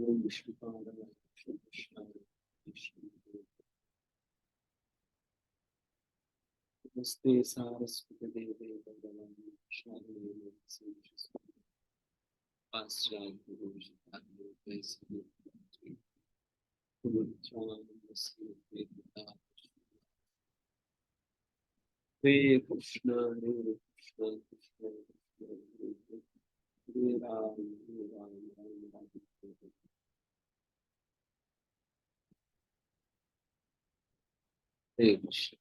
ओम विष्णुपादाय कृष्णाय कृष्णाय नमस्ते सारस्वती देवे भगवानी कृष्णाय नमस्ते पाश्चात्य गुरुषिताय वैष्णव गुरुचानंदस्य वेदिता हरे कृष्ण कृष्ण कृष्ण कृष्ण हरे राम राम हरे कृष्ण।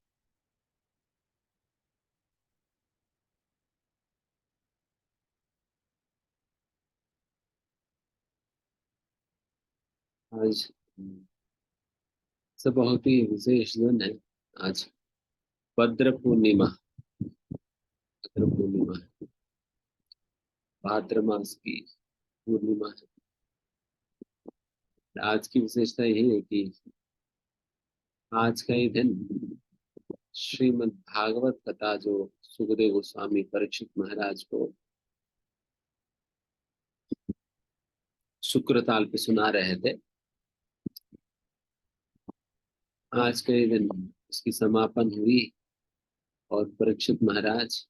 आज सब बहुत ही विशेष दिन है। आज भद्र पूर्णिमा। भद्र पूर्णिमा है, भाद्र मास की पूर्णिमा है। आज की विशेषता यही है कि आज का ही दिन श्रीमद् भागवत कथा जो सुखदेव गोस्वामी परीक्षित महाराज को शुक्रताल पे सुना रहे थे, आज के दिन उसकी समापन हुई और परीक्षित महाराज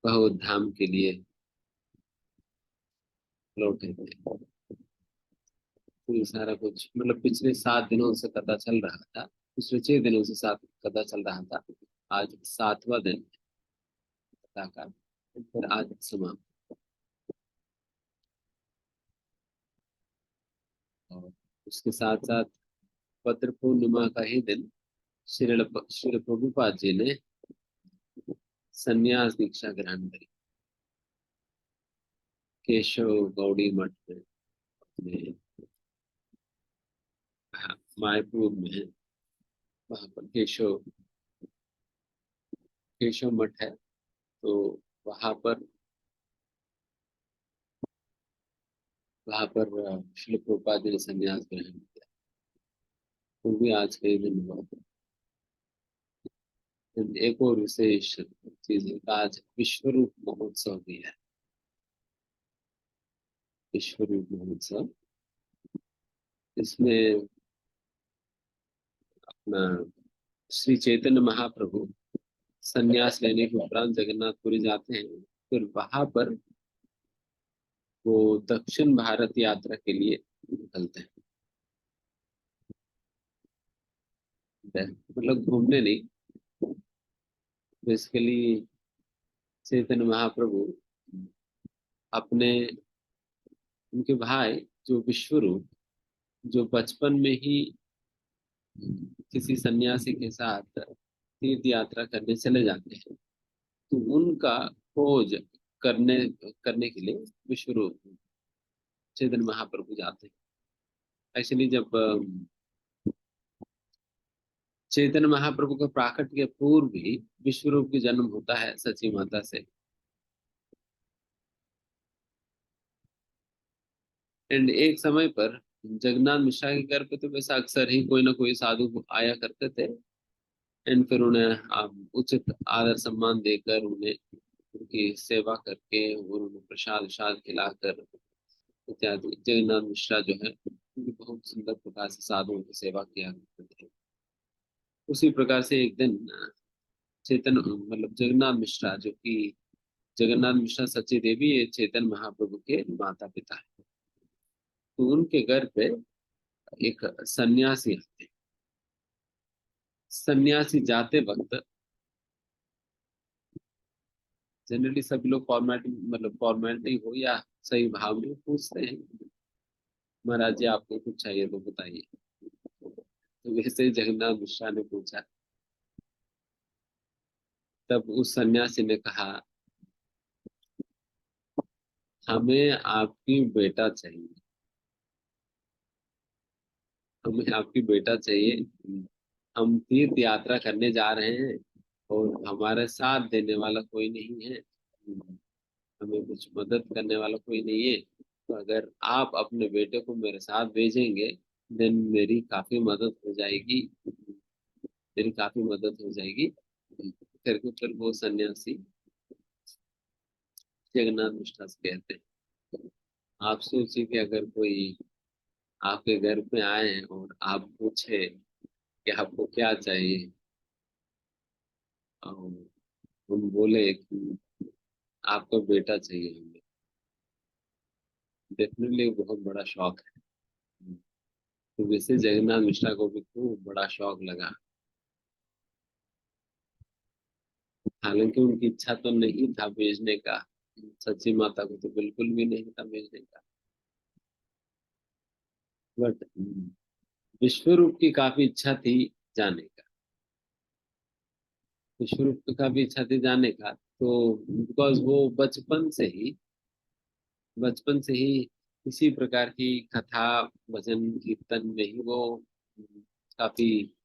भगवत धाम के लिए लौटे थे। तो ये सारा कुछ मतलब पिछले 7 दिनों से कथा चल रहा था, पिछले 6 दिनों से सात कथा चल रहा था। आज 7वां दिन कथा का, फिर आज समाप्त। और उसके साथ साथ भद्र पूर्णिमा का ही दिन श्री प्रभुपाद जी ने संन्यास दीक्षा ग्रहण करी केशव गौड़ी मठ में, अपने मायपुर में। वहां पर केशव मठ है, तो वहां पर श्री प्रभुपाद जी ने संन्यास ग्रहण किया। वो भी आज के ही दिन हुआ। एक और विशेष चीज है कि आज विश्व रूप महोत्सव भी है। विश्व रूप महोत्सव, इसमें अपना श्री चैतन्य महाप्रभु संन्यास लेने के उपरांत जगन्नाथपुरी जाते हैं। फिर वहां पर वो दक्षिण भारत यात्रा के लिए निकलते हैं, मतलब घूमने नहीं, बेसिकली चैतन्य महाप्रभु अपने उनके भाई जो विश्वरूप, जो बचपन में ही किसी सन्यासी के साथ तीर्थ यात्रा करने चले जाते हैं, तो उनका खोज करने करने के लिए विश्वरूप चैतन्य महाप्रभु जाते हैं। एक्चुअली जब चैतन्य महाप्रभु का प्राकट्य के पूर्व भी विश्वरूप की जन्म होता है सची माता से। एंड एक समय पर जगन्नाथ मिश्रा के घर पे तो वैसा अक्सर ही कोई ना कोई साधु आया करते थे। एंड फिर उन्हें उचित आदर सम्मान देकर, उन्हें उनकी सेवा करके और उन्हें प्रसाद विसाद खिलाकर इत्यादि, जगन्नाथ मिश्रा जो है उनकी बहुत सुंदर प्रकार से साधुओं की सेवा किया करते थे। उसी प्रकार से एक दिन चेतन मतलब जगन्नाथ मिश्रा, जो कि जगन्नाथ मिश्रा सच्ची देवी ये चैतन्य महाप्रभु के माता पिता है, तो उनके घर पे एक सन्यासी आते। सन्यासी जाते वक्त जनरली सभी लोग फॉर्मेलिटी, मतलब फॉर्मेलिटी हो या सही भाव में पूछते हैं, महाराज जी आपको कुछ चाहिए तो बताइए। तो वैसे ही जगन्नाथ मिश्रा ने पूछा। तब उस सन्यासी ने कहा, हमें आपकी बेटा चाहिए, हमें आपकी बेटा चाहिए। हम तीर्थ यात्रा करने जा रहे हैं और हमारे साथ देने वाला कोई नहीं है, हमें कुछ मदद करने वाला कोई नहीं है। तो अगर आप अपने बेटे को मेरे साथ भेजेंगे, देन मेरी काफी मदद हो जाएगी। मेरी काफी मदद हो जाएगी करके फिर वो सन्यासी जगन्नाथ मिश्रा से कहते हैं। आप सोचिए कि अगर कोई आपके घर पे आए और आप पूछे कि आपको क्या चाहिए, और हम बोले कि आपका बेटा चाहिए हमें, डेफिनेटली बहुत बड़ा शौक है। तो वैसे जगन्नाथ मिश्रा को भी खूब बड़ा शौक लगा। हालांकि उनकी इच्छा तो नहीं था भेजने का, सच्ची माता को तो बिल्कुल भी नहीं था भेजने का, बट विश्वरूप की काफी इच्छा थी जाने का। विश्वरूप का भी इच्छा थी जाने का, तो बिकॉज वो बचपन से ही इसी प्रकार की कथा भजन कीर्तन में ही वो काफी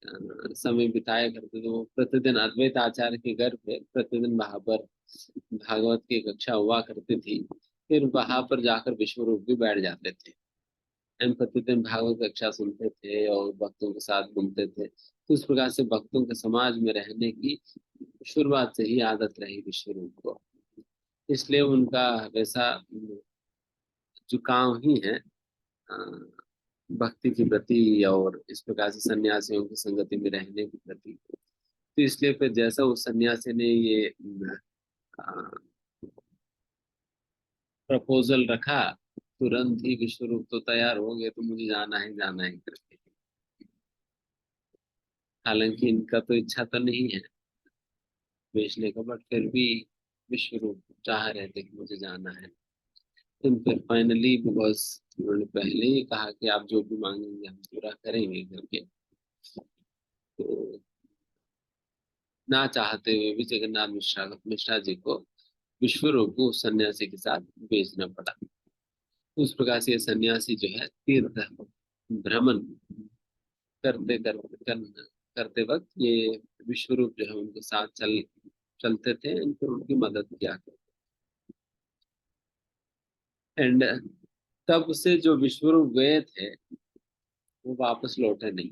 समय बिताया करते थे। वो प्रतिदिन अद्वैत आचार्य के घर पे प्रतिदिन वहां पर भागवत की कक्षा हुआ करती थी। फिर वहां पर जाकर विश्वरूप भी बैठ जाते थे, एंड प्रतिदिन भागवत कक्षा सुनते थे और भक्तों के साथ घूमते थे। तो इस प्रकार से भक्तों के समाज में रहने की शुरुआत से ही आदत रही विश्वरूप को। इसलिए उनका वैसा झुकाव ही है अ, भक्ति के प्रति और इस प्रकार से सन्यासियों की संगति में रहने के प्रति। तो इसलिए फिर जैसा उस सन्यासी ने ये प्रपोजल रखा, तुरंत ही विश्वरूप तो तैयार हो गए, तो मुझे जाना है करके। हालांकि इनका तो इच्छा तो नहीं है बेचने का, बट फिर भी विश्वरूप चाह रहे थे कि मुझे जाना है। लेकिन फिर फाइनली बिकॉज उन्होंने पहले ही कहा कि आप जो भी मांगेंगे हम पूरा करेंगे करके, तो ना चाहते हुए भी जगन्नाथ मिश्रा जी को विश्वरूप को उस सन्यासी के साथ भेजना पड़ा। उस प्रकार से ये सन्यासी जो है तीर्थ भ्रमण करते वक्त ये विश्वरूप जो है उनके साथ चलते थे, फिर उनकी मदद किया। एंड तब से जो विश्वरूप गए थे वो वापस लौटे नहीं।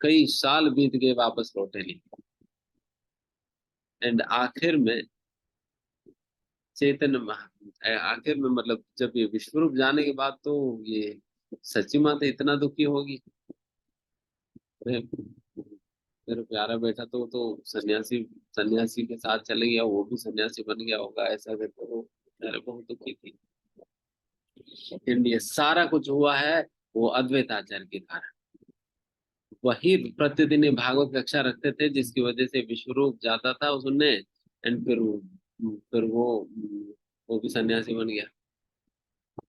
कई साल बीत गए, वापस लौटे नहीं। एंड चैतन्य आखिर में मतलब जब ये विश्वरूप जाने के बाद तो ये सच्ची माता इतना दुखी होगी। अरे, मेरा प्यारा बेटा तो सन्यासी सन्यासी के साथ चले गया, वो भी सन्यासी बन गया होगा ऐसा करके वो अरे बहुत दुखी थी। लेकिन ये सारा कुछ हुआ है वो अद्वैत आचार्य के कारण। वही प्रतिदिन ये भागवत कक्षा रखते थे जिसकी वजह से विश्वरूप जाता था उसने, एंड फिर वो भी सन्यासी बन गया।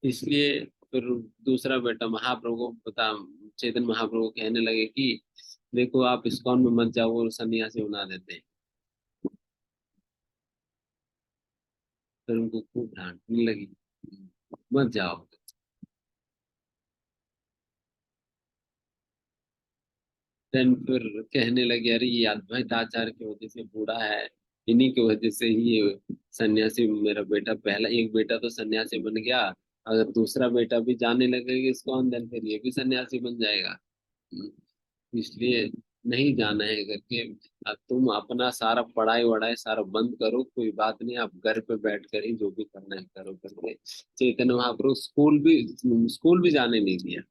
इसलिए फिर दूसरा बेटा महाप्रभु को पता, चैतन्य महाप्रभु कहने लगे कि देखो आप इस्कॉन में मत जाओ, वो सन्यासी बना देते हैं। फिर उनको खूब डांटने लगी, मत जाओ। देन फिर कहने लगे अरे ये अद्वैत आचार्य की वजह से बूढ़ा है, इन्हीं की वजह से ही ये सन्यासी, मेरा बेटा पहला एक बेटा तो सन्यासी बन गया, अगर दूसरा बेटा भी जाने लगेगा इस्कॉन देन फिर ये भी सन्यासी बन जाएगा। इसलिए नहीं जाना है करके। अब तुम अपना सारा पढ़ाई वढ़ाई सारा बंद करो, कोई बात नहीं, आप घर पे बैठ कर ही जो भी करना है करो करके चैतन्य महाप्रभु स्कूल भी जाने नहीं दिया।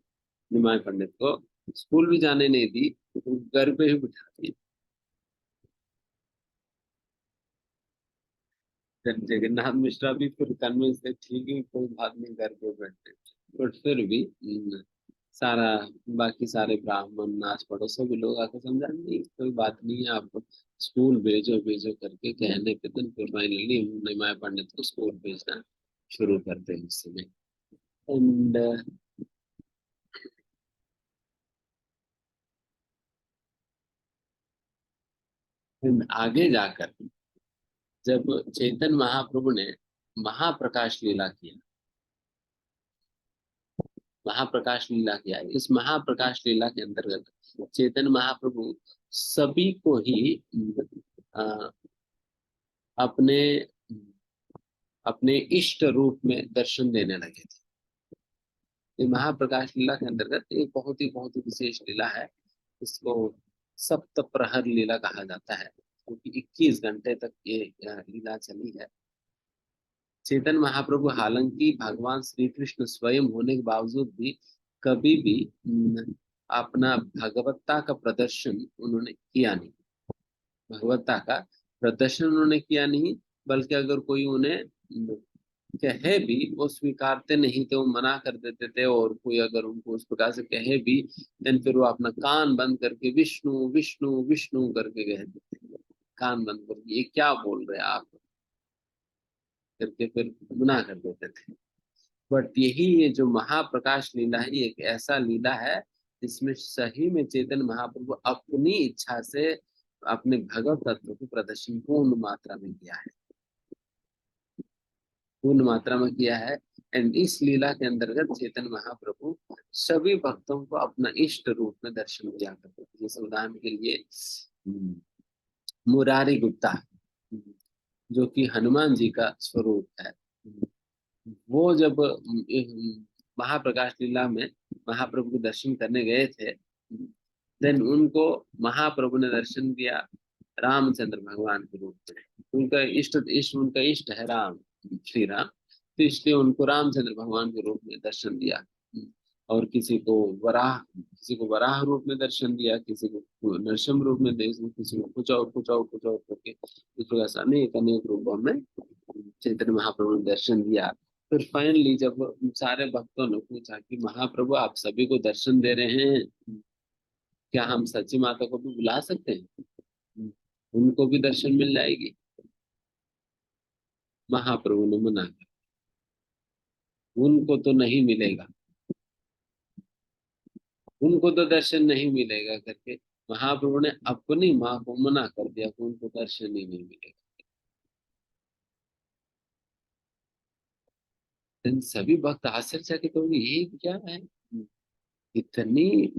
निमाय पंडित को स्कूल भी जाने नहीं दी, घर पे ही बिठा दिया। फिर जगन्नाथ मिश्रा भी फिर कन्विंस थे, ठीक है कोई बात नहीं घर पे बैठते, बट फिर भी सारा बाकी सारे ब्राह्मण नाच पड़ोस सभी लोग आके समझा नहीं कोई बात नहीं है, आप स्कूल भेजो भेजो करके कहने पे दिन फिर फाइनली निमाय पंडित को स्कूल भेजना शुरू करते हैं उस समय। एंड आगे जाकर जब चैतन्य महाप्रभु ने महाप्रकाश लीला किया, महाप्रकाश लीला किया, इस महाप्रकाश लीला के अंतर्गत चैतन्य महाप्रभु सभी को ही अ, अपने अपने इष्ट रूप में दर्शन देने लगे थे। ये महाप्रकाश लीला के अंतर्गत एक बहुत ही विशेष लीला है। इसको सप्त प्रहर लीला कहा जाता है, क्योंकि 21 घंटे तक ये लीला चली है। चैतन्य महाप्रभु हालांकि भगवान श्री कृष्ण स्वयं होने के बावजूद भी कभी भी अपना भगवत्ता का प्रदर्शन उन्होंने किया नहीं। भगवत्ता का प्रदर्शन उन्होंने किया नहीं, बल्कि अगर कोई उन्हें कहे भी वो स्वीकारते नहीं थे, वो मना कर देते थे। और कोई अगर उनको उस प्रकार से कहे भी, देन फिर वो अपना कान बंद करके विष्णु विष्णु विष्णु करके कहते थे, कान बंद करके, ये क्या बोल रहे हैं आप करके फिर मना कर देते थे। बट यही ये जो महाप्रकाश लीला है, ये एक ऐसा लीला है जिसमें सही में चैतन्य महाप्रभु अपनी इच्छा से अपने भगवत तत्व के प्रदर्शन पूर्ण मात्रा में किया है, पूर्ण मात्रा में किया है। एंड इस लीला के अंतर्गत चैतन्य महाप्रभु सभी भक्तों को अपना इष्ट रूप में दर्शन दिया करते थे। जैसे उदाहरण के लिए मुरारी गुप्ता, जो कि हनुमान जी का स्वरूप है, वो जब महाप्रकाश लीला में महाप्रभु के दर्शन करने गए थे, देन उनको महाप्रभु ने दर्शन दिया रामचंद्र भगवान के रूप में। उनका इष्ट उनका इष्ट है राम, श्री राम, तो इसलिए उनको रामचंद्र भगवान के रूप में दर्शन दिया। और किसी को वराह रूप में दर्शन दिया, किसी को नरसिंह रूप में दर्शन, किसी को कुछ और करके इस प्रकार से अनेक अनेक रूपों में चैतन्य महाप्रभु ने दर्शन दिया। फिर फाइनली जब सारे भक्तों ने पूछा कि महाप्रभु आप सभी को दर्शन दे रहे हैं, क्या हम सची माता को भी बुला सकते हैं, उनको भी दर्शन मिल जाएगी? महाप्रभु ने मना कर, उनको तो नहीं मिलेगा, उनको तो दर्शन नहीं मिलेगा करके महाप्रभु ने अपनी माँ को मना कर दिया कि उनको दर्शन ही नहीं मिलेगा। इन सभी भक्त आश्चर्यचकित होंगे, ये क्या है, इतनी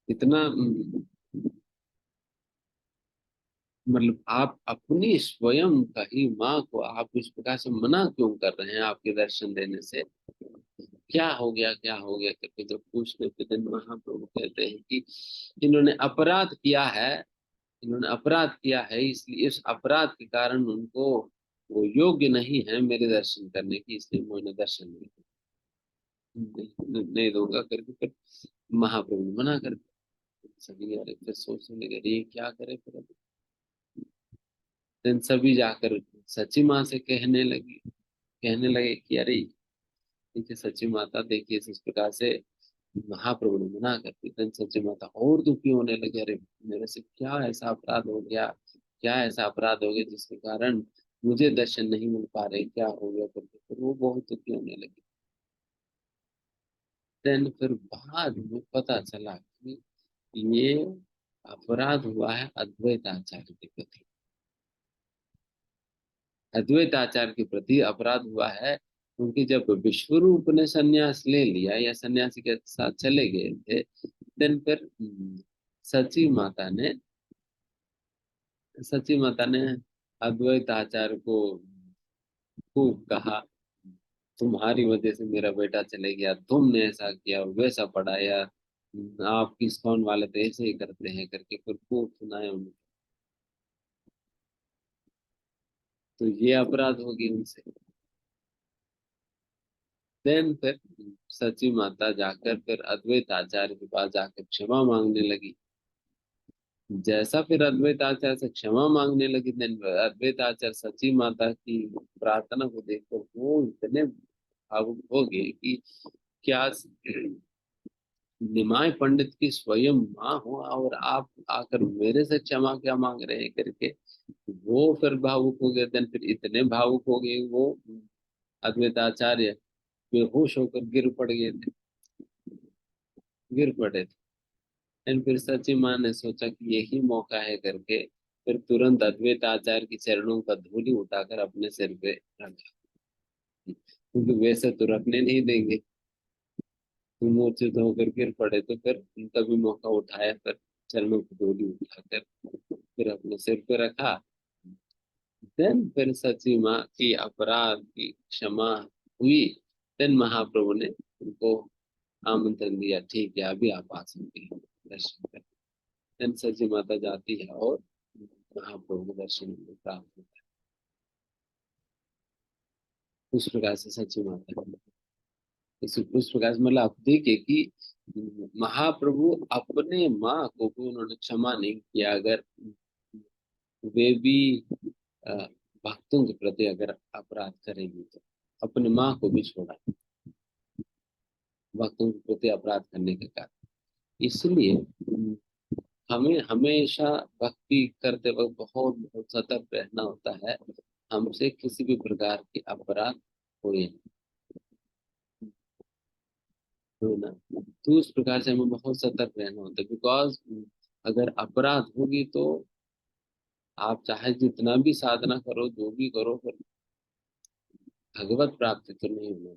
इतना मतलब आप अपनी स्वयं का ही माँ को आप इस प्रकार से मना क्यों कर रहे हैं आपके दर्शन देने से? क्या हो गया करके जब पूछने पे दिन महाप्रभु कहते हैं कि इन्होंने अपराध किया है, इन्होंने अपराध किया है, इसलिए इस अपराध के कारण उनको वो योग्य नहीं है मेरे दर्शन करने की, इसलिए मैं उन्हें दर्शन नहीं दूंगा करके फिर महाप्रभु ने मना कर दिया। सभी यार फिर सोचने लगे, अरे ये क्या करे फिर अभी? दिन सभी जाकर सची माँ से कहने लगे कि अरे देखिए सची माता, देखिए इस प्रकार से महाप्रभु ने मना कर दी। दिन सची माता और दुखी होने लगे, अरे मेरे से क्या ऐसा अपराध हो गया, क्या ऐसा अपराध हो गया जिसके कारण मुझे दर्शन नहीं मिल पा रहे, क्या हो गया करके फिर वो बहुत दुखी होने लगे। देन फिर बाद में पता चला कि ये अपराध हुआ है अद्वैत आचार्य के प्रति, अद्वैत आचार्य के प्रति अपराध हुआ है। क्योंकि जब विश्वरूप ने संन्यास ले लिया या सन्यासी के साथ चले गए थे, देन फिर सची माता ने सची माता ने अद्वैत आचार्य को खूब कहा, तुम्हारी वजह से मेरा बेटा चले गया, तुमने ऐसा किया वैसा पढ़ाया, आप इस्कॉन वाले तो ऐसे ही करते हैं करके फिर खूब सुनाया उन्हें। तो ये अपराध होगी उनसे। देन फिर सची माता जाकर फिर अद्वैत आचार्य के पास जाकर क्षमा मांगने लगी। जैसा फिर अद्वैत आचार्य से क्षमा मांगने लगी, देन अद्वैत आचार्य सची माता की प्रार्थना को देखकर वो इतने भावुक हो गए कि क्या निमाय पंडित की स्वयं माँ हो और आप आकर मेरे से क्षमा क्या मांग रहे हैं करके वो फिर भावुक हो गए। देन फिर इतने भावुक हो गए वो अद्वैत आचार्य, बेहोश होकर गिर पड़े थे। एंड फिर सची माँ ने सोचा कि यही मौका है करके फिर तुरंत अद्वैत आचार्य की चरणों का धूली उठाकर अपने सिर पे रखा, क्योंकि वैसे तो रखने नहीं देंगे। तो मूर्छित होकर गिर पड़े तो फिर उनका भी मौका उठाया, फिर चरणों की धूली उठाकर फिर अपने सिर पे रखा। देन फिर सची माँ की अपराध की क्षमा हुई। देन महाप्रभु ने उनको आमंत्रण दिया, ठीक है अभी आप आ सकते हैं दर्शन कर। देन सची माता जाती है और महाप्रभु को दर्शन प्राप्त होता है। उस प्रकार से सची माता उस प्रकार से, मतलब आप देखिए कि महाप्रभु अपने माँ को भी उन्होंने क्षमा नहीं किया। अगर वे भी अ, भक्तों के प्रति अगर अपराध करेंगे तो अपने माँ को भी छोड़ा भक्तों के प्रति अपराध करने के कारण। इसलिए हमें हमेशा भक्ति करते वक्त बहुत बहुत सतर्क रहना होता है, हमसे किसी भी प्रकार के अपराध हुए हो ना। तो उस प्रकार से हमें बहुत सतर्क रहना होता है, बिकॉज अगर अपराध होगी तो आप चाहे जितना भी साधना करो, जो भी करो, पर भगवत प्राप्ति तो नहीं होना।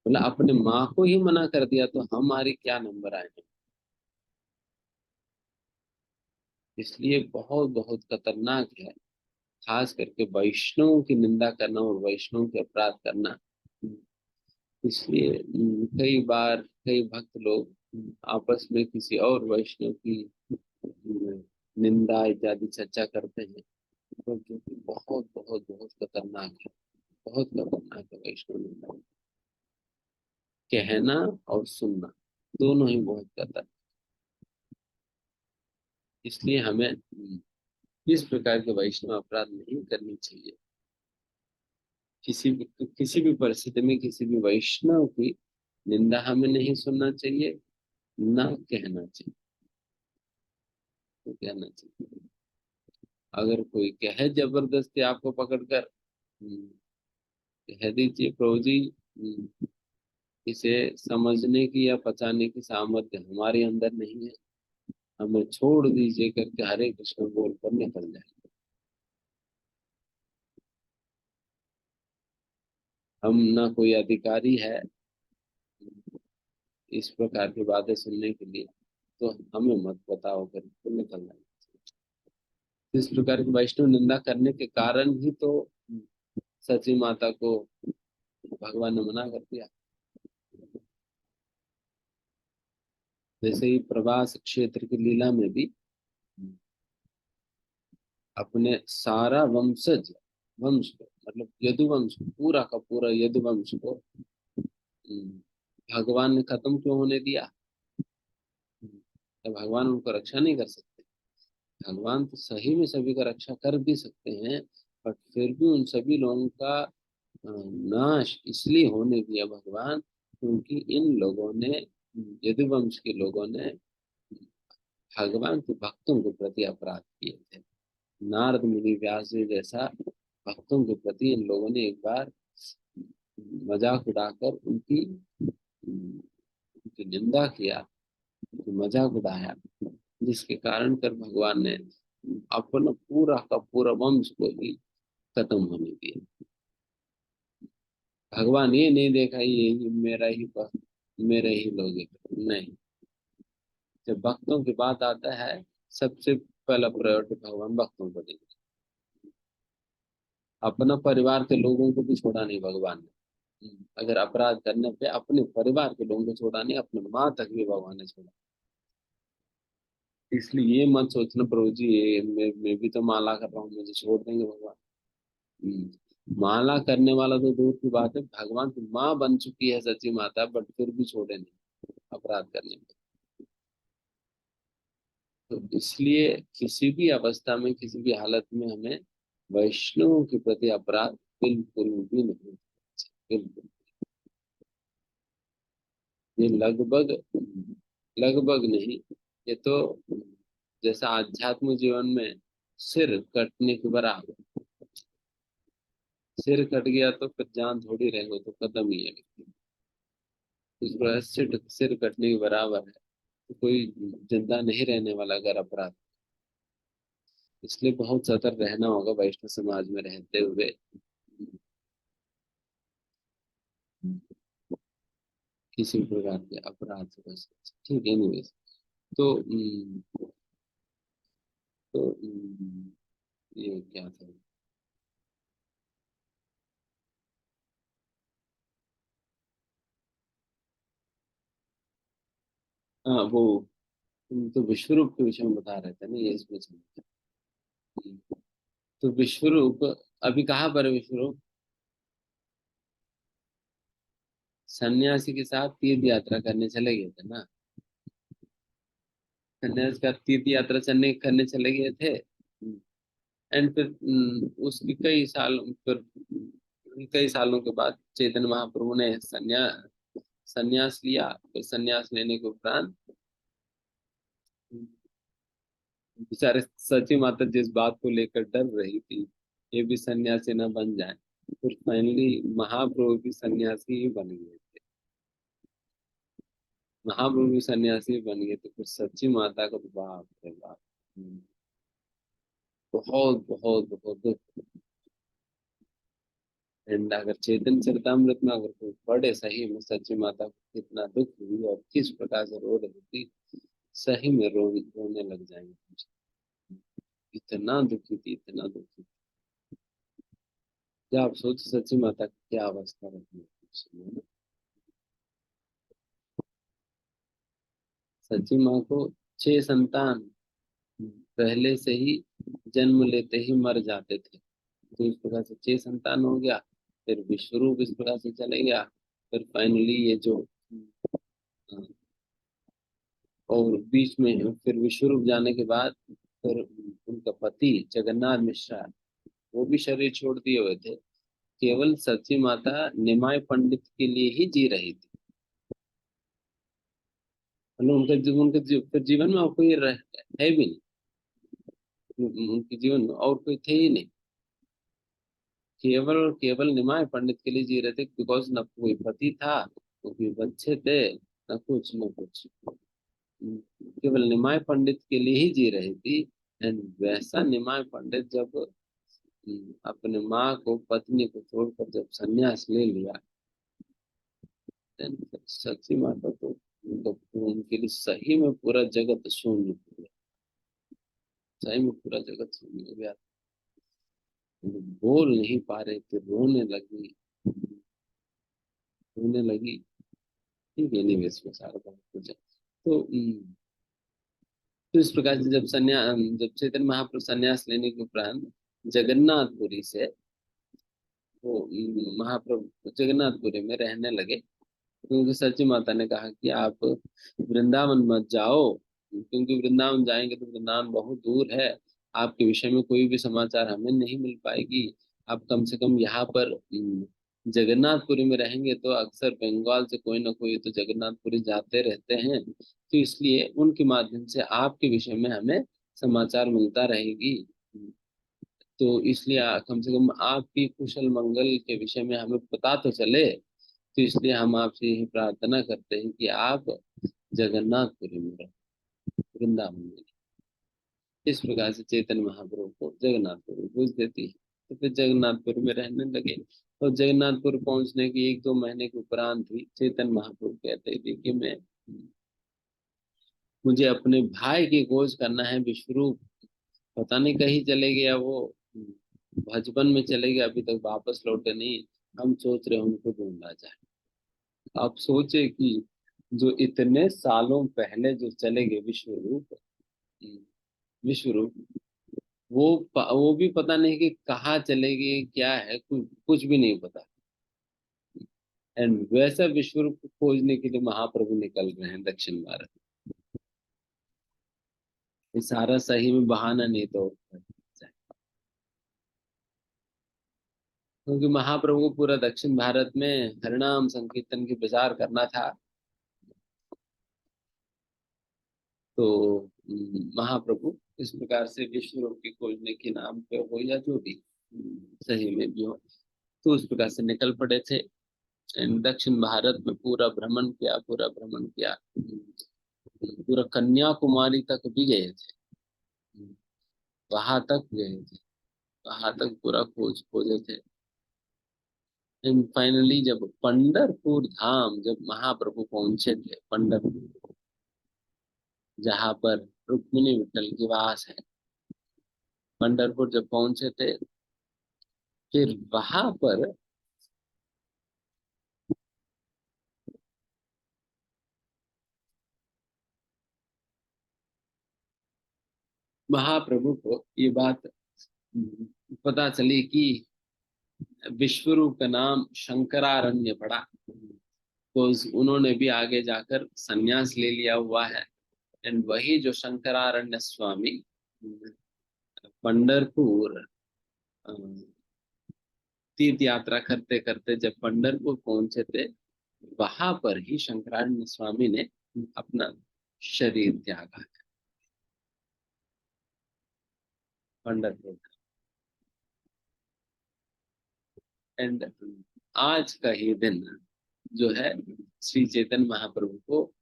मतलब अपने माँ को ही मना कर दिया तो हमारी क्या नंबर आएंगे। इसलिए बहुत बहुत खतरनाक है, खास करके वैष्णव की निंदा करना और वैष्णव के अपराध करना। इसलिए कई बार कई भक्त लोग आपस में किसी और वैष्णव की निंदा इत्यादि चर्चा करते हैं, तो जो कि बहुत बहुत बहुत खतरनाक है। बहुत खतरनाक है वैष्णव निंदा, कहना और सुनना दोनों ही बहुत खतरनाक। इसलिए हमें इस प्रकार के वैष्णव अपराध नहीं करनी चाहिए। किसी भी परिस्थिति में किसी भी वैष्णव की निंदा हमें नहीं सुनना चाहिए, ना कहना चाहिए। तो कहना चाहिए, अगर कोई कहे जबरदस्ती आपको पकड़कर, कह दीजिए प्रभु जी, इसे समझने की या पचाने की सामर्थ्य हमारे अंदर नहीं है, हमें छोड़ दीजिए करके हरे कृष्ण बोल कर निकल जाए। हम ना कोई अधिकारी है इस प्रकार की बातें सुनने के लिए, तो हमें मत बताओ करके निकल जाए। इस प्रकार की वैष्णव निंदा करने के कारण ही तो सची माता को भगवान ने मना कर दिया। जैसे ही प्रभास क्षेत्र की लीला में भी अपने सारा वंश को, मतलब यदुवंश को, पूरा का पूरा यदुवंश को भगवान ने खत्म क्यों होने दिया। तो भगवान उनको रक्षा नहीं कर सकते। भगवान तो सही में सभी का रक्षा कर भी सकते हैं, बट फिर भी उन सभी लोगों का नाश इसलिए होने दिया भगवान, क्योंकि इन लोगों ने, यदुवंश के लोगों ने भगवान के भक्तों के प्रति अपराध किए थे। नारद मुनि व्यास जी जैसा भक्तों के प्रति इन लोगों ने एक बार मजाक उड़ाकर उनकी निंदा किया, उनकी मजाक उड़ाया, जिसके कारण कर भगवान ने अपना पूरा का पूरा वंश को ही खत्म होने दिया। भगवान ये नहीं देखा ये मेरा ही भक्त, मेरे ही लोग हैं। नहीं, जब भक्तों की बात आता है, सबसे पहला प्रायोरिटी भगवान भक्तों को देंगे। अपना परिवार के लोगों को भी छोड़ा नहीं भगवान ने। अगर अपराध करने पे अपने परिवार के लोगों को छोड़ा नहीं, अपने माँ तक भी भगवान ने छोड़ा। इसलिए ये मत सोचना प्रभु जी ये मैं भी तो माला कर रहा हूँ, मुझे छोड़ देंगे भगवान। माला करने वाला तो दूर की बात है, भगवान की माँ बन चुकी है सच्ची माता, बट फिर भी छोड़े नहीं अपराध करने में। तो इसलिए किसी भी अवस्था में किसी भी हालत में हमें वैष्णव के प्रति अपराध बिल्कुल भी नहीं करना चाहिए, बिल्कुल। ये लगभग लगभग नहीं, ये तो जैसा आध्यात्म जीवन में सिर कटने के बराबर। सिर कट गया तो फिर जान थोड़ी रहेगी, तो खत्म ही है व्यक्ति। इस प्रकार सिर कटने के बराबर है, तो कोई जिंदा नहीं रहने वाला अगर अपराध। इसलिए बहुत सतर्क रहना होगा वैष्णव समाज में रहते हुए। किसी भी प्रकार के अपराध से बच। ठीक है, एनीवेज। तो ये क्या था। हाँ वो तो विश्वरूप के विषय में बता रहे थे ना, ये इसमें समझ। तो विश्वरूप अभी कहाँ पर है विश्वरूप? सन्यासी के साथ तीर्थ यात्रा करने चले गए थे ना। सन्यास का तीर्थ यात्रा करने चले गए थे। एंड फिर उसकी कई सालों के बाद चैतन्य महाप्रभु ने सन्यास लिया। फिर सन्यास लेने के उपरांत बेचारे सची माता जिस बात को लेकर डर रही थी, ये भी सन्यासी ना बन जाए, फिर फाइनली महाप्रभु भी सन्यासी ही बन गए थे। महाप्रभु भी सन्यासी बन गए तो फिर सच्ची माता का तो बाप रे बाप। बहुत बहुत बहुत दुख। एंड अगर चेतन चरितमृत में अगर कोई पढ़े सही में सच्ची माता को कितना दुख हुई और किस प्रकार से रो रही थी, सही में रोने लग जाएंगे। इतना दुखी थी, इतना दुखी थी। क्या आप सोच सच्ची माता की क्या अवस्था रहती है उस समय ना। सच्ची माँ को 6 संतान पहले से ही जन्म लेते ही मर जाते थे। तो इस प्रकार से 6 संतान हो गया। फिर विश्वरूप इस प्रकार से चले गया। फिर फाइनली ये जो अ, और बीच में फिर विश्वरूप जाने के बाद फिर उनका पति जगन्नाथ मिश्रा, वो भी शरीर छोड़ दिए हुए थे। केवल सची माता निमाय पंडित के लिए ही जी रही थी। मतलब फिर जीवन में और कोई है भी नहीं। उनके जीवन में और कोई थे ही नहीं। केवल और केवल निमाय पंडित के लिए जी रहे थे, बिकॉज न कोई पति था, न कोई बच्चे थे, न कुछ न कुछ। केवल निमाय पंडित के लिए ही जी रही थी। एंड वैसा निमाय पंडित जब अपने माँ को, पत्नी को छोड़कर जब संन्यास ले लिया, then सच्ची माता तो उनके लिए सही में पूरा जगत शून्य हो गया। सही में पूरा जगत शून्य हो गया। वो बोल नहीं पा रहे थे, रोने लगी। ठीक है, नहीं इसमें सारा बहुत कुछ है। तो तो इस प्रकार से जब चैतन्य महाप्रभु संन्यास लेने के उपरांत जगन्नाथपुरी से वो महाप्रभु जगन्नाथपुरी में रहने लगे। क्योंकि सची माता ने कहा कि आप वृंदावन मत जाओ, क्योंकि वृंदावन जाएंगे तो वृंदावन बहुत दूर है। आपके विषय में कोई भी समाचार हमें नहीं मिल पाएगी। आप कम से कम यहाँ पर जगन्नाथपुरी में रहेंगे तो अक्सर बंगाल से कोई ना कोई तो जगन्नाथपुरी जाते रहते हैं, तो इसलिए उनके माध्यम से आपके विषय में हमें समाचार मिलता रहेगी। तो इसलिए कम से कम आपकी कुशल मंगल के विषय में हमें पता तो चले। तो इसलिए हम आपसे यही प्रार्थना करते हैं कि आप जगन्नाथपुरी में रहो, वृंदावन में। इस प्रकार से चैतन्य महाप्रभु को जगन्नाथपुरी पूज देती है। तो फिर जगन्नाथपुर में रहने लगे। और जगन्नाथपुर पहुंचने के 1-2 महीने के उपरांत ही चैतन्य महाप्रभु कहते थे कि मैं मुझे अपने भाई की खोज करना है विश्वरूप। पता नहीं कहीं चले गया वो, भजबन में चले गए, अभी तक वापस लौटे नहीं। हम सोच रहे हैं उनको ढूंढा जाए। आप सोचे कि जो इतने सालों पहले जो चले गए विश्वरूप, विश्वरूप, वो भी पता नहीं कि कहाँ चले गए, क्या है, कुछ भी नहीं पता। एंड वैसा विश्वरूप को खोजने के लिए महाप्रभु निकल रहे हैं दक्षिण भारत। ये सारा सही में बहाना नहीं तो होता है। क्योंकि महाप्रभु को पूरा दक्षिण भारत में हरिनाम संकीर्तन की प्रचार करना था। तो महाप्रभु इस प्रकार से विश्व रूप की खोजने के नाम पे हो या जो भी सही में भी हो, तो उस प्रकार से निकल पड़े थे। दक्षिण भारत में पूरा भ्रमण किया, पूरा भ्रमण किया। पूरा कन्याकुमारी तक भी गए थे। वहां तक गए थे। वहां तक पूरा खोजे थे। एंड फाइनली जब पंढरपुर धाम जब महाप्रभु पहुंचे थे, पंढरपुर जहाँ पर रुक्मिणी विठल की वास है, पंढरपुर जब पहुंचे थे, फिर वहां पर महाप्रभु को ये बात पता चली कि विश्वरूप का नाम शंकरारण्य पड़ा, तो उन्होंने भी आगे जाकर संन्यास ले लिया हुआ है। एंड वही जो शंकरारण्य स्वामी पंढरपुर अ, तीर्थ यात्रा करते करते जब पंढरपुर पहुंचे थे, वहां पर ही शंकरानंद स्वामी ने अपना शरीर त्यागा है, पंढरपुर। एंड आज का ही दिन जो है, श्री चैतन्य महाप्रभु को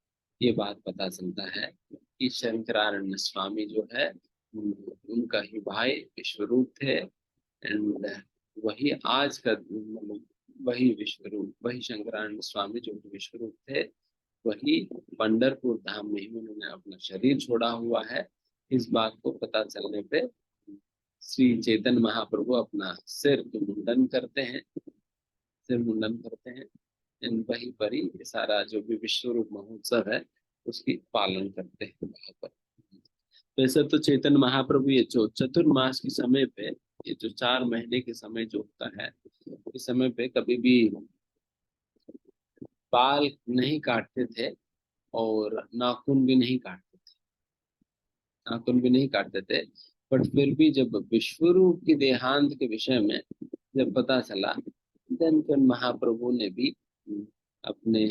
ये बात पता चलता है कि शंकरानंद स्वामी जो है उनका ही भाई विश्वरूप थे। एंड वही आज का मतलब वही विश्वरूप, वही शंकरानंद स्वामी जो कि विश्वरूप थे, वही पंढरपुर धाम में ही उन्होंने अपना शरीर छोड़ा हुआ है। इस बात को पता चलने पे श्री चैतन्य महाप्रभु अपना सिर को मुंडन करते हैं, सिर मुंडन करते हैं। इन वही पर ही ये सारा जो भी विश्व रूप महोत्सव है उसकी पालन करते हैं वहां पर। वैसे तो चैतन्य महाप्रभु ये जो चतुर्मास के समय पे, ये जो 4 महीने के समय जो होता है, इस समय पे कभी भी बाल नहीं काटते थे और नाखून भी नहीं काटते थे, नाखून भी नहीं काटते थे। बट फिर भी जब विश्वरूप की देहांत के विषय में जब पता चला, देन फिर महाप्रभु ने भी अपने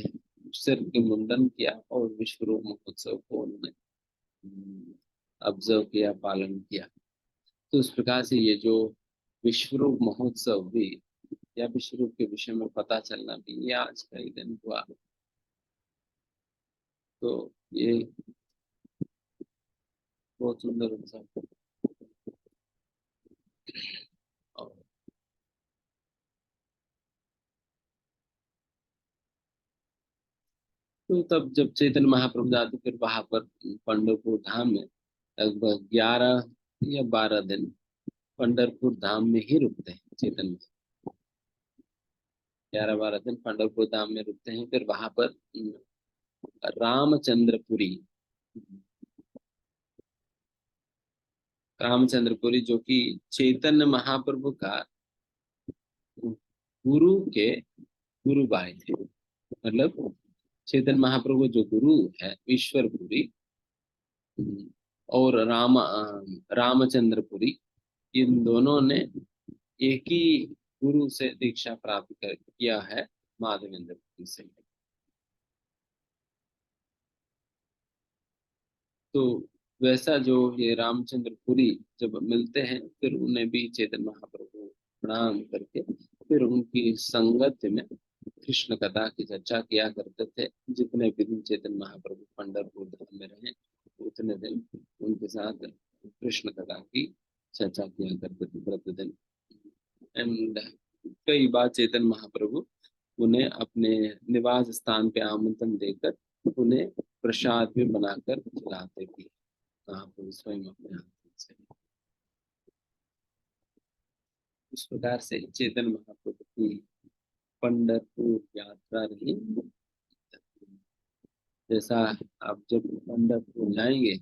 सिर के मुंडन किया और विश्वरूप महोत्सव को उन्होंने ऑब्जर्व किया, पालन किया। तो इस प्रकार से ये जो विश्वरूप महोत्सव भी या विश्वरूप के विषय में पता चलना भी ये आज का ही दिन हुआ। तो ये बहुत सुंदर उत्सव। और तो तब जब चैतन्य महाप्रभु जाते फिर वहां पर पंढरपुर धाम में लगभग 11 या 12 दिन पंढरपुर धाम में ही रुकते हैं चैतन्य। 11 12 दिन पंढरपुर धाम में रुकते हैं। फिर वहां पर रामचंद्रपुरी, रामचंद्रपुरी जो कि चैतन्य महाप्रभु का गुरु के गुरु भाई थे। मतलब चैतन्य महाप्रभु जो गुरु है ईश्वरपुरी और रामचंद्रपुरी, इन दोनों ने एक ही गुरु से दीक्षा प्राप्त किया है, माधवेंद्र से। तो वैसा जो ये रामचंद्रपुरी जब मिलते हैं, फिर उन्हें भी चैतन्य महाप्रभु प्रणाम करके फिर उनकी संगत में कृष्ण कथा की चर्चा किया करते थे। जितने भी दिन चैतन्य महाप्रभु पंढरपुर धाम में रहे, उतने दिन उनके साथ कृष्ण कथा की चर्चा किया करते थे प्रतिदिन। एंड कई बार चैतन्य महाप्रभु उन्हें अपने निवास स्थान पे आमंत्रण देकर उन्हें प्रसाद भी बनाकर खिलाते भी, महाप्रभु स्वयं अपने हाथों से। इस प्रकार से चैतन्य महाप्रभु की पंढरपुर यात्रा रही। जैसा आप जब पंढरपुर जाएंगे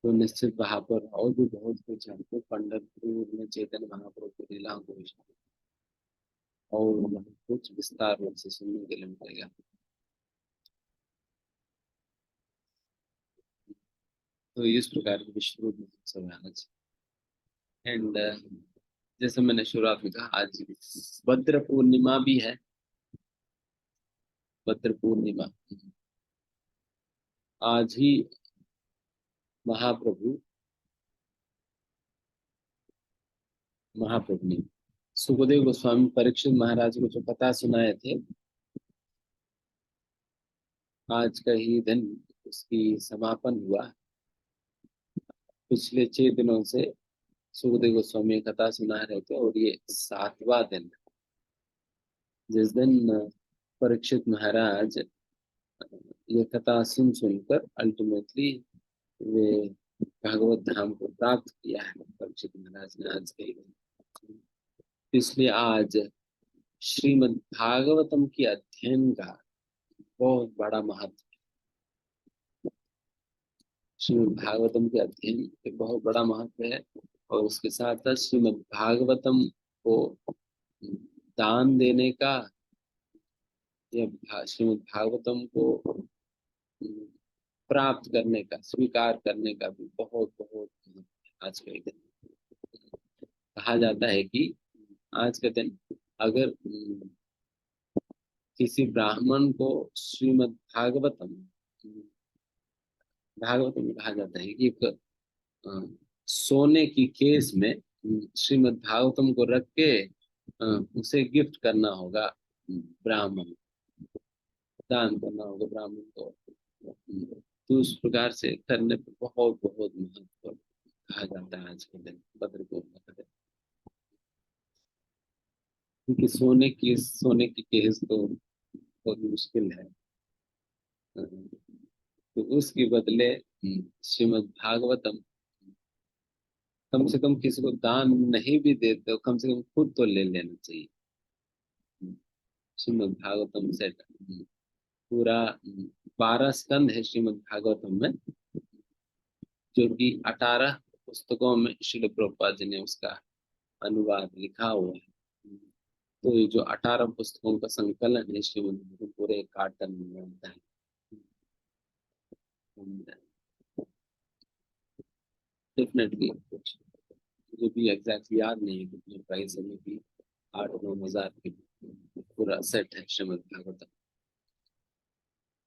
तो निश्चित वहां पर और भी बहुत कुछ हमको पंढरपुर में चैतन्य महाप्रभु की लीला को और बहुत कुछ विस्तार रूप से सुनने के लिए मिलेगा। तो इस प्रकार के विश्व रूप महोत्सव है आज। एंड जैसे मैंने शुरुआत में कहा, आज भद्र पूर्णिमा भी है। भद्र पूर्णिमा आज ही महाप्रभु महाप्रभु ने सुखदेव गोस्वामी परीक्षित महाराज को जो कथा सुनाए थे, आज का ही दिन उसकी समापन हुआ। पिछले 6 दिनों से सुखदेव गोस्वामी कथा सुना रहे थे और ये 7वां दिन, जिस दिन परीक्षित महाराज ये कथा सुन सुनकर अल्टीमेटली वे भागवत धाम को प्राप्त किया है परीक्षित महाराज ने आज के दिन। इसलिए आज श्रीमद् भागवतम की अध्ययन का बहुत बड़ा महत्व। श्रीमद् भागवतम के अध्ययन के बहुत बड़ा महत्व है। और उसके साथ साथ श्रीमद् भागवतम को दान देने का या श्रीमद् भागवतम को प्राप्त करने का, स्वीकार करने का भी बहुत बहुत आज के दिन कहा जाता है कि आज के दिन अगर किसी ब्राह्मण को श्रीमद् भागवतम, भागवतम में कहा जाता है कि एक सोने की केस में श्रीमद् भागवतम को रख के उसे गिफ्ट करना होगा, ब्राह्मण दान करना होगा ब्राह्मण को। तो उस प्रकार से करने पर बहुत बहुत महत्व कहा जाता है आज के दिन, भद्र पूर्णिमा का दिन। क्योंकि सोने की केस तो बहुत मुश्किल है। तो उसके बदले श्रीमद् भागवतम कम से कम किसी को दान नहीं भी देते हो, कम से कम खुद तो ले लेना चाहिए। श्रीमद् भागवतम से पूरा 12 स्कंद है श्रीमद् भागवतम में, जो कि 18 पुस्तकों में श्रील प्रभुपाद जी ने उसका अनुवाद लिखा हुआ है। तो ये जो 18 पुस्तकों का संकलन है श्रीमद् भागवतम, पूरे कार्टन में बनता है। डेफिनेटली कुछ मुझे भी एग्जैक्टली याद नहीं है कितने प्राइस है, में भी 8-9 हजार की पूरा सेट है श्रीमद् भागवतम।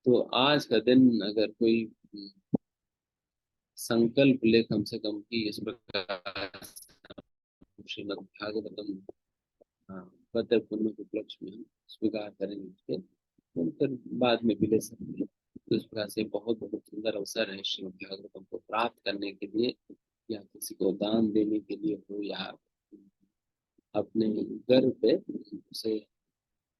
तो आज का दिन अगर कोई संकल्प ले कम से कम कि इस प्रकार श्रीमद् भागवतम भद्र पूर्णिमा के उपलक्ष्य में हम स्वीकार करेंगे उसके, तो फिर बाद में भी ले सकते हैं। तो इस प्रकार से बहुत बहुत सुंदर अवसर है श्रीमद् भागवतम को प्राप्त करने के लिए, या किसी को दान देने के लिए हो, या अपने घर पे उसे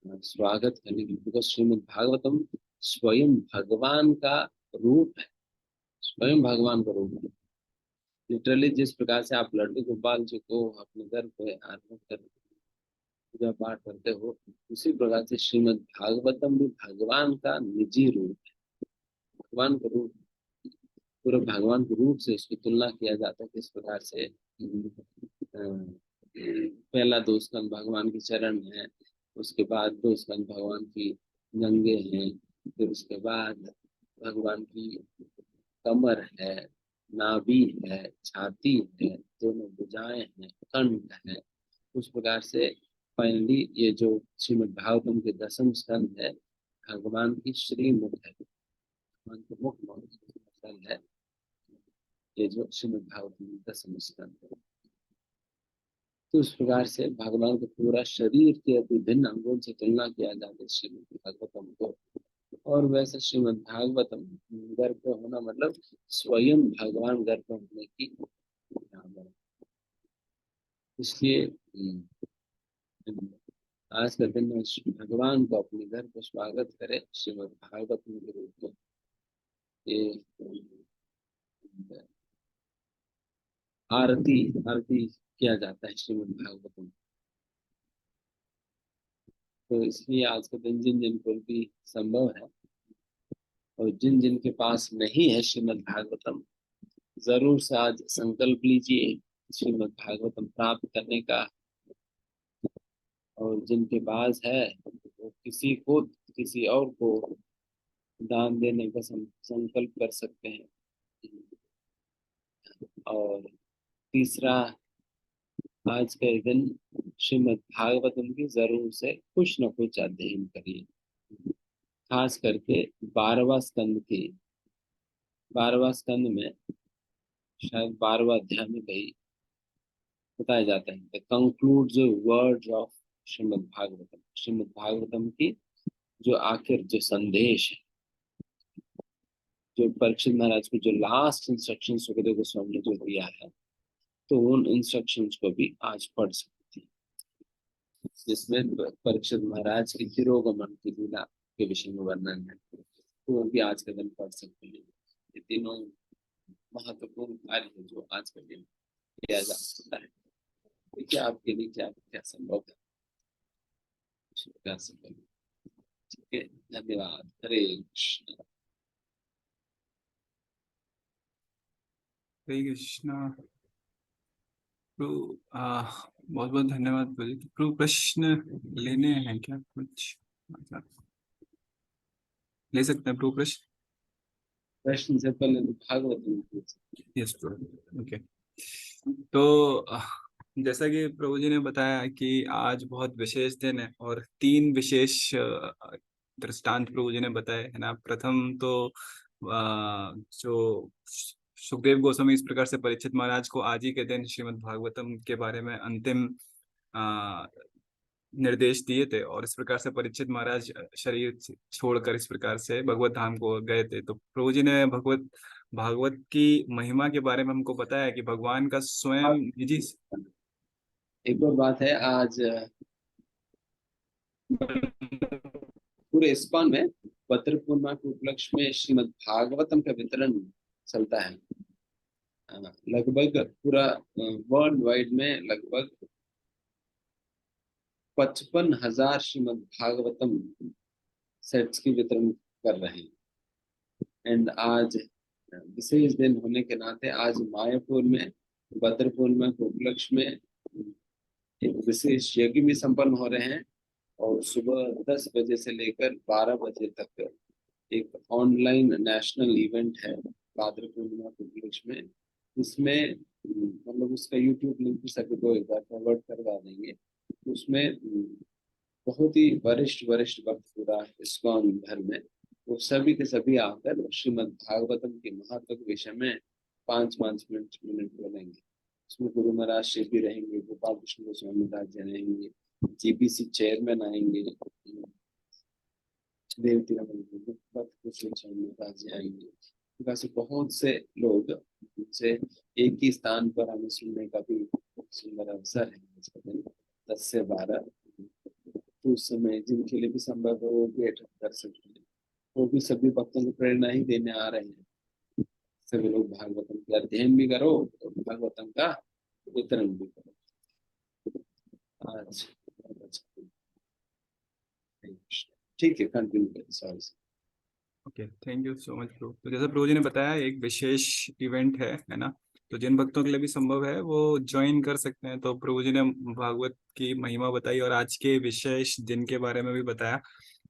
स्वागत करने के लिए। बिकॉज श्रीमद् भागवतम स्वयं भगवान का रूप है, स्वयं भगवान का रूप है। लिटरली जिस प्रकार से आप लड्डू गोपाल जी को अपने घर पे आराधना कर पूजा पाठ करते हो, उसी प्रकार से श्रीमद् भागवतम भी भगवान का निजी रूप है, भगवान का रूप। पूरे भगवान के रूप से उसकी तुलना किया जाता है। किस प्रकार से पहला 2 स्कंद भगवान के चरण है, उसके बाद 2 स्कंद भगवान की जंगे हैं, फिर उसके बाद भगवान की कमर है, नाभि है, छाती है, दोनों भुजाएं हैं, कंठ है। उस प्रकार से फाइनली ये जो श्रीमद् भागवतम के 10वें स्कंद है, भगवान की श्रीमुख है, भगवान के मुख स्थल है। ये जो श्रीमद् भागवतम 10वें स्कंद है, तो उस प्रकार से भगवान के पूरा शरीर के विभिन्न अंगों से तुलना किया जाता है श्रीमद् भागवतम को। और वैसे श्रीमद् भागवतम गर्भ में होना मतलब स्वयं भगवान गर्भ में होने की बराबर है। इसलिए आज का दिन भगवान को अपने घर पर स्वागत करे श्रीमद् भागवतम के रूप में। ये आरती आरती किया जाता है श्रीमद् भागवतम। तो इसलिए आज के दिन जिन जिनको भी संभव है और जिन जिन के पास नहीं है श्रीमद् भागवतम, जरूर से आज संकल्प लीजिए श्रीमद् भागवतम प्राप्त करने का। और जिनके पास है वो किसी को, किसी और को दान देने का संकल्प कर सकते हैं। और तीसरा, आज के दिन श्रीमद् भागवतम की जरूर से कुछ न कुछ अध्ययन करिए। खास करके 12वां स्कंद की, 12वां स्कंद में शायद 12वां अध्याय में कहीं बताया जाता है the concludes words of Shrimad Bhagavatam. Shrimad Bhagavatam की जो आखिर जो संदेश है, जो परीक्षित महाराज को जो लास्ट इंस्ट्रक्शन सुखदेव गोस्वामी ने जो दिया है, तो उन इंस्ट्रक्शंस को भी आज पढ़ सकते हैं, जिसमें परीक्षित महाराज की तिरोगमन की लीला के विषय में वर्णन है। तो वो भी आज के दिन पढ़ सकते हैं। ये तीनों महत्वपूर्ण कार्य है जो आज के दिन किया जा सकता है। देखिए आपके लिए क्या क्या संभव है, क्या संभव है। ठीक है, धन्यवाद। हरे कृष्ण। हरे कृष्णा। प्रभु बहुत बहुत धन्यवाद प्रभु जी। प्रभु प्रश्न लेने हैं क्या कुछ? अच्छा, ले सकते हैं प्रभु प्रश्न। प्रश्न से पहले भागवत में पूछे। यस प्रभु, ओके। तो जैसा कि प्रभु जी ने बताया कि आज बहुत विशेष दिन है और तीन विशेष दृष्टांत प्रभु जी ने बताए है ना। प्रथम तो जो सुखदेव गोस्वामी इस प्रकार से परीक्षित महाराज को आज ही के दिन श्रीमद् भागवतम के बारे में अंतिम आ, निर्देश दिए थे, और इस प्रकार से परीक्षित महाराज शरीर छोड़कर इस प्रकार से भगवत धाम को गए थे। तो प्रभु जी ने भगवत भागवत की महिमा के बारे में हमको बताया कि भगवान का स्वयं निजी। एक और बात है, आज पूरे इस्कॉन में पत्र पूर्णिमा के उपलक्ष्य में श्रीमद् भागवतम का वितरण चलता है। लगभग पूरा वर्ल्ड वाइड में लगभग 55,000 श्रीमद् भागवतम सेट्स की वितरण कर रहे हैं। एंड आज विशेष दिन होने के नाते आज मायापुर में भद्र पूर्णिमा के उपलक्ष्य में एक विशेष यज्ञ भी संपन्न हो रहे हैं, और सुबह 10 बजे से लेकर 12 बजे तक एक ऑनलाइन नेशनल इवेंट है भाद्र पूर्णिमा के उपलक्ष्य में। इसमें मतलब उसका यूट्यूब लिंक भी सभी को एक बार फॉरवर्ड करवा देंगे। उसमें बहुत ही वरिष्ठ वरिष्ठ भक्त पूरा इस्कॉन भर में वो सभी के सभी आकर श्रीमद् भागवतम के महत्व के विषय में 5-5 मिनट बोलेंगे। उसमें गुरु महाराज श्री भी रहेंगे, गोपाल कृष्ण गोस्वामी दास जी रहेंगे, जीपीसी चेयरमैन आएंगे, देवती भक्त कृष्ण गोस्वामी दास जी आएंगे। वैसे बहुत से लोग उनसे एक ही स्थान पर हमें सुनने का भी सुंदर अवसर है इस दिन 10 से 12। तो उस समय जिनके लिए भी संभव है वो भी अटेंड कर सकते हैं। वो भी सभी भक्तों को प्रेरणा ही देने आ रहे हैं। सभी लोग भागवतम का अध्ययन भी करो और भागवतम का वितरण भी करो। आज ठीक है, कंटिन्यू करें। Sorry. Okay, thank you so much प्रभु। तो जैसा प्रभु जी ने बताया, एक विशेष इवेंट है ना। तो जिन भक्तों के लिए भी संभव है वो ज्वाइन कर सकते हैं। तो प्रभु जी ने भागवत की महिमा बताई और आज के विशेष दिन के बारे में भी बताया।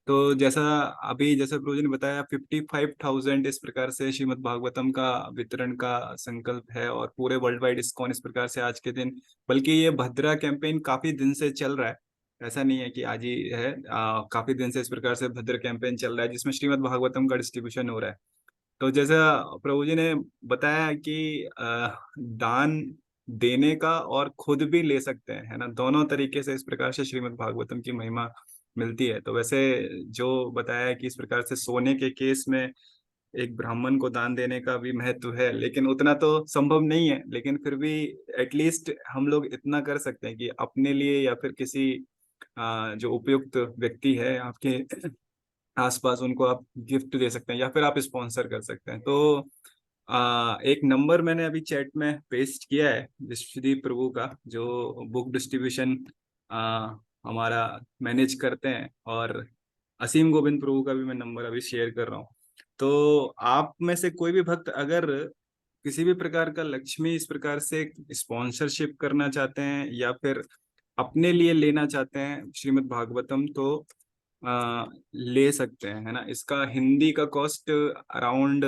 तो जैसा प्रभु जी ने बताया, 55,000 इस प्रकार से श्रीमद् भागवतम का वितरण का संकल्प है, और पूरे वर्ल्ड वाइड इस्कॉन इस प्रकार से आज के दिन, बल्कि ये भद्रा कैंपेन काफी दिन से चल रहा है। ऐसा नहीं है कि आज ही है, काफी दिन से इस प्रकार से भद्र कैंपेन चल रहा है जिसमें श्रीमद् भागवतम का डिस्ट्रीब्यूशन हो रहा है। तो जैसा प्रभु जी ने बताया कि दान देने का और खुद भी ले सकते हैं, है ना। दोनों तरीके से इस प्रकार से श्रीमद् भागवतम की महिमा मिलती है। तो वैसे जो बताया है कि इस प्रकार से सोने के केस में एक ब्राह्मण को दान देने का भी महत्व है, लेकिन उतना तो संभव नहीं है। लेकिन फिर भी एटलीस्ट हम लोग इतना कर सकते हैं कि अपने लिए या फिर किसी जो उपयुक्त व्यक्ति है आपके आसपास, उनको आप गिफ्ट दे सकते हैं या फिर आप स्पॉन्सर कर सकते हैं। तो एक नंबर मैंने अभी चैट में पेस्ट किया है विश्वदीप प्रभु का, जो बुक डिस्ट्रीब्यूशन हमारा मैनेज करते हैं, और असीम गोविंद प्रभु का भी मैं नंबर अभी शेयर कर रहा हूँ। तो आप में से कोई भी भक्त अगर किसी भी प्रकार का लक्ष्मी इस प्रकार से स्पॉन्सरशिप करना चाहते हैं या फिर अपने लिए लेना चाहते हैं श्रीमद् भागवतम, तो ले सकते हैं, है ना। इसका हिंदी का कॉस्ट अराउंड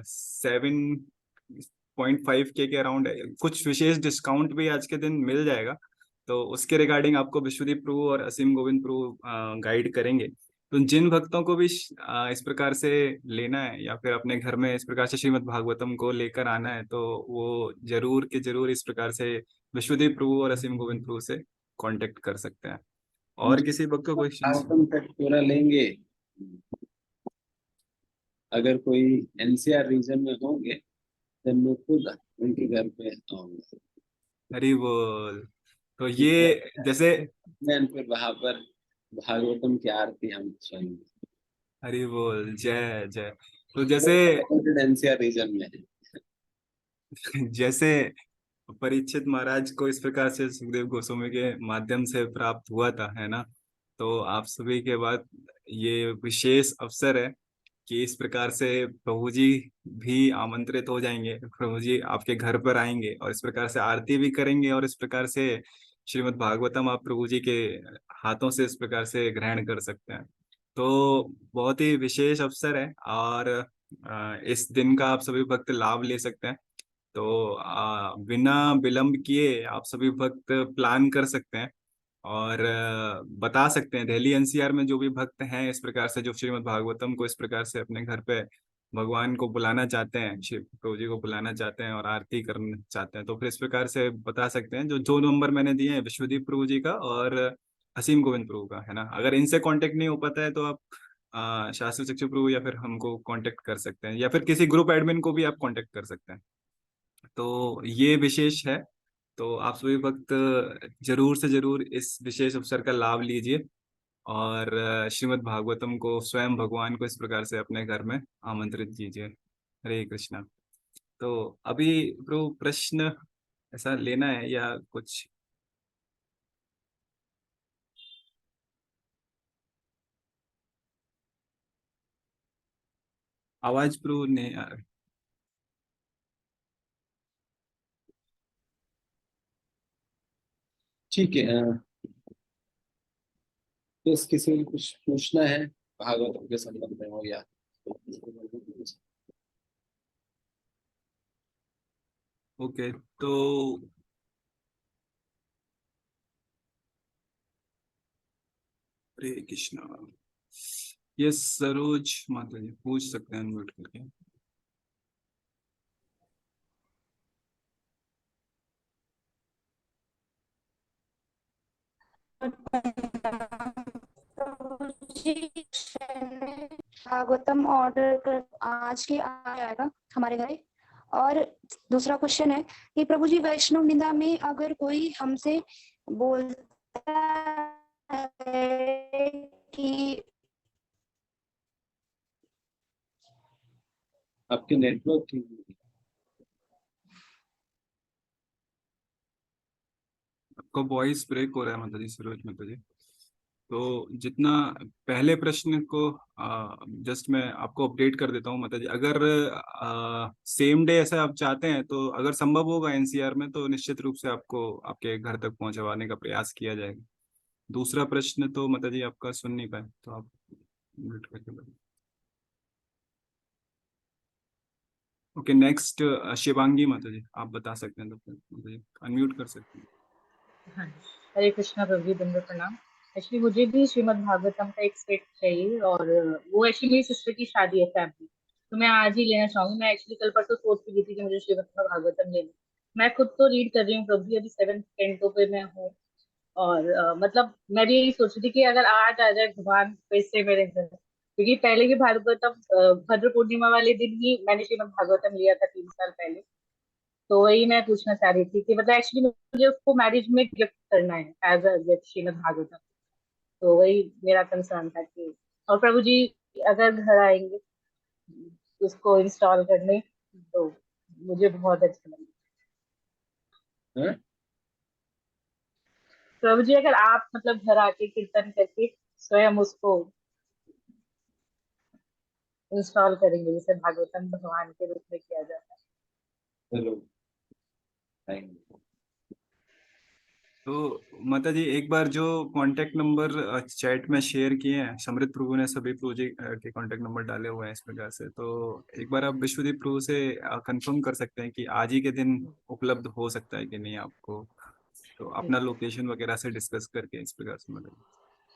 7.5 के अराउंड है। कुछ विशेष डिस्काउंट भी आज के दिन मिल जाएगा। तो उसके रिगार्डिंग आपको विश्वदीप प्रभु और असीम गोविंद प्रभु गाइड करेंगे। तो जिन भक्तों को भी इस प्रकार से लेना है या फिर अपने घर में इस प्रकार से श्रीमद् भागवतम को लेकर आना है, तो वो जरूर के जरूर इस प्रकार से विश्वदीप प्रभु और असीम गोविंद प्रभु से कांटेक्ट कर सकते हैं। और किसी भक्त को क्वेश्चंस? भागवतम का पूरा लेंगे। अगर कोई एनसीआर रीजन में होंगे तो मैं खुद उनके घर पे आऊंगा। हरी बोल। तो ये जैसे फिर वहां पर भागवतम की आरती हम सुनेंगे। हरी बोल, जय जय। तो जैसे एनसीआर रीजन में है। जैसे परीक्षित महाराज को इस प्रकार से सुखदेव गोस्वामी के माध्यम से प्राप्त हुआ था, है ना। तो आप सभी के बाद ये विशेष अवसर है कि इस प्रकार से प्रभु जी भी आमंत्रित हो जाएंगे, प्रभु जी आपके घर पर आएंगे और इस प्रकार से आरती भी करेंगे और इस प्रकार से श्रीमद् भागवतम आप प्रभु जी के हाथों से इस प्रकार से ग्रहण कर सकते हैं। तो बहुत ही विशेष अवसर है और इस दिन का आप सभी भक्त लाभ ले सकते हैं। तो बिना विलंब किए आप सभी भक्त प्लान कर सकते हैं और बता सकते हैं दिल्ली एनसीआर में जो भी भक्त हैं इस प्रकार से जो श्रीमद् भागवतम को इस प्रकार से अपने घर पे भगवान को बुलाना चाहते हैं, शिव प्रभु जी को बुलाना चाहते हैं और आरती करना चाहते हैं, तो फिर इस प्रकार से बता सकते हैं। जो जो नंबर मैंने दिए हैं विश्वदीप प्रभु जी का और असीम गोविंद प्रभु का है ना, अगर इनसे कांटेक्ट नहीं हो पाता है तो आप शास्त्री चक्षु प्रभु या फिर हमको कांटेक्ट कर सकते हैं या फिर किसी ग्रुप एडमिन को भी आप कांटेक्ट कर सकते हैं। तो ये विशेष है। तो आप सभी भक्त जरूर से जरूर इस विशेष अवसर का लाभ लीजिए और श्रीमद् भागवतम को स्वयं भगवान को इस प्रकार से अपने घर में आमंत्रित कीजिए। हरे कृष्णा। तो अभी प्रभु प्रश्न ऐसा लेना है या कुछ? आवाज प्रभु ने ठीक है। बस किसी को कुछ पूछना है भागवत के संबंध में हो या ओके। तो हरे कृष्णा। यस सरोज माता जी पूछ सकते हैं अनम्यूट करके। भागवतम ऑर्डर कर आज के आएगा हमारे घर। और दूसरा क्वेश्चन है कि प्रभु जी वैष्णव निंदा में अगर कोई हमसे बोलता है कि आपके नेटवर्क की आपका वॉइस ब्रेक हो रहा है माता जी, सरोज माता जी। तो जितना पहले प्रश्न को जस्ट मैं आपको अपडेट कर देता हूँ माता जी। अगर सेम डे ऐसा आप चाहते हैं तो अगर संभव होगा एनसीआर में तो निश्चित रूप से आपको आपके घर तक पहुंचवाने का प्रयास किया जाएगा। दूसरा प्रश्न तो माता जी आपका सुन नहीं पाए तो आप म्यूट करके बताइए। ओके नेक्स्ट शिवांगी माता जी आप बता सकते हैं, तो फिर माता जी अनम्यूट कर सकते हैं। हाँ, हरे कृष्णा प्रभु जी, दंडवत प्रणाम। एक्चुअली मुझे भी श्रीमद् भागवतम का एक सेट चाहिए और वो एक्चुअली मेरी सिस्टर की शादी है फैमिली, तो मैं आज ही लेना चाहूंगी। मैं एक्चुअली कल परसों सोच रही थी कि मुझे श्रीमद् भागवतम लेना। मैं खुद तो रीड कर रही हूँ प्रभु जी, अभी 7th कैंटो पे मैं हूँ। और मतलब मैं भी यही सोच रही थी कि अगर आज आ जाए भगवान फिर से मेरे घर, क्योंकि पहले भी भागवतम भद्र पूर्णिमा वाले दिन ही मैंने श्रीमद् भागवतम लिया था 3 साल पहले। तो वही मैं पूछना चाह रही थी कि मतलब एक्चुअली मुझे उसको मैरिज में गिफ्ट करना है as a gift Shrimad Bhagavatam. तो वही मेरा कंसर्न था कि, और प्रभु जी अगर घर आएंगे उसको इंस्टॉल करने तो मुझे बहुत अच्छा लगेगा। है? प्रभु जी अगर आप मतलब घर आके कीर्तन करके स्वयं उसको इंस्टॉल करेंगे जैसे भागवतम भगवान के रूप में किया जाता है। चलो थैंक यू। तो माता जी एक बार जो कांटेक्ट नंबर चैट में शेयर किए हैं समृद्ध प्रभु ने सभी प्रभु जी के कांटेक्ट नंबर डाले हुए हैं इस प्रकार से, तो एक बार आप विश्वदीप प्रभु से कंफर्म कर सकते हैं कि आज ही के दिन उपलब्ध हो सकता है कि नहीं आपको, तो अपना लोकेशन वगैरह से डिस्कस करके इस प्रकार से मतलब।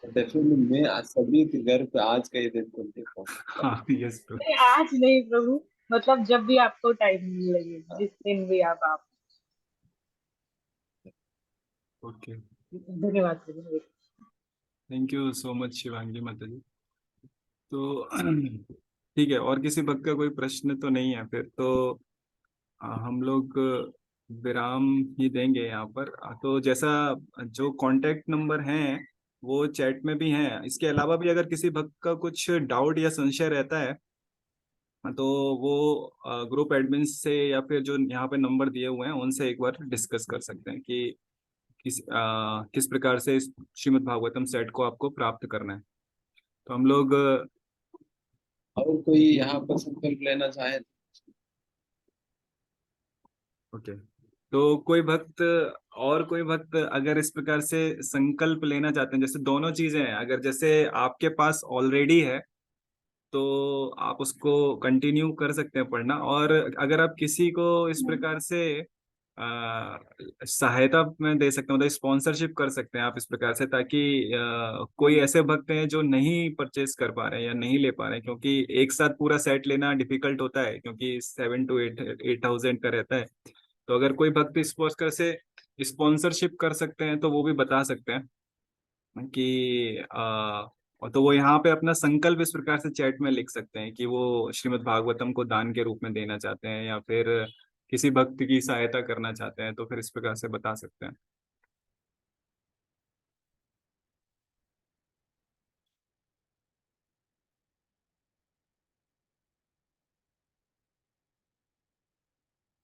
डेफिनेटली मैं आज सभी के घर पे आज का ये दिन खुलते पहुंचूंगा। हाँ यस प्रभु। नहीं आज नहीं प्रभु, मतलब जब भी आपको टाइम लगे जिस दिन भी आप। ओके धन्यवाद प्रभु। Thank you so much Shivangi माता जी। तो ठीक है, और किसी भक्त का कोई प्रश्न तो नहीं है फिर तो हम लोग विराम ही देंगे यहाँ पर। तो जैसा जो कांटेक्ट नंबर हैं वो चैट में भी हैं, इसके अलावा भी अगर किसी भक्त का कुछ डाउट या संशय रहता है तो वो ग्रुप एडमिन से या फिर जो यहाँ पे नंबर दिए हुए हैं उनसे एक बार डिस्कस कर सकते हैं कि किस प्रकार से इस श्रीमद् भागवतम सेट को आपको प्राप्त करना है। तो हम लोग और कोई यहाँ पर संकल्प लेना चाहे ओके, तो कोई भक्त, और कोई भक्त अगर इस प्रकार से संकल्प लेना चाहते हैं, जैसे दोनों चीजें हैं, अगर जैसे आपके पास ऑलरेडी है तो आप उसको कंटिन्यू कर सकते हैं पढ़ना, और अगर आप किसी को इस प्रकार से सहायता में दे सकते हैं, मतलब स्पॉन्सरशिप कर सकते हैं आप इस प्रकार से, ताकि कोई ऐसे भक्त हैं जो नहीं परचेज कर पा रहे हैं या नहीं ले पा रहे हैं, क्योंकि एक साथ पूरा सेट लेना डिफिकल्ट होता है, क्योंकि 7 to 8 thousand का रहता है। तो अगर कोई भक्त इस प्रकार से स्पॉन्सरशिप कर सकते हैं तो वो भी बता सकते हैं कि और तो वो यहाँ पे अपना संकल्प इस प्रकार से चैट में लिख सकते हैं कि वो श्रीमद् भागवतम को दान के रूप में देना चाहते हैं, या फिर किसी भक्त की सहायता करना चाहते हैं, तो फिर इस प्रकार से बता सकते हैं।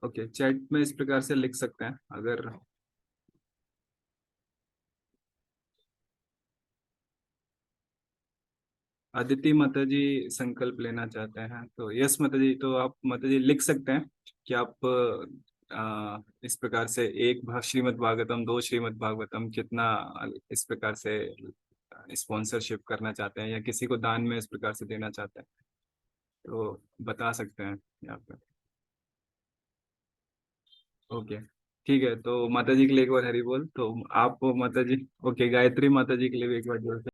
ओके, चैट में इस प्रकार से लिख सकते हैं। अगर अदिति माता जी संकल्प लेना चाहते हैं तो यस माता जी, तो आप माता जी लिख सकते हैं कि आप इस प्रकार से एक श्रीमद् भागवतम, दो श्रीमद् भागवतम, कितना इस प्रकार से स्पॉन्सरशिप करना चाहते हैं, या किसी को दान में इस प्रकार से देना चाहते हैं, तो बता सकते हैं यहाँ पे। ओके, ठीक है, तो माता जी के लिए एक बार हरि बोल। तो आप माता जी, ओके, गायत्री माता जी के लिए भी एक बार जोर से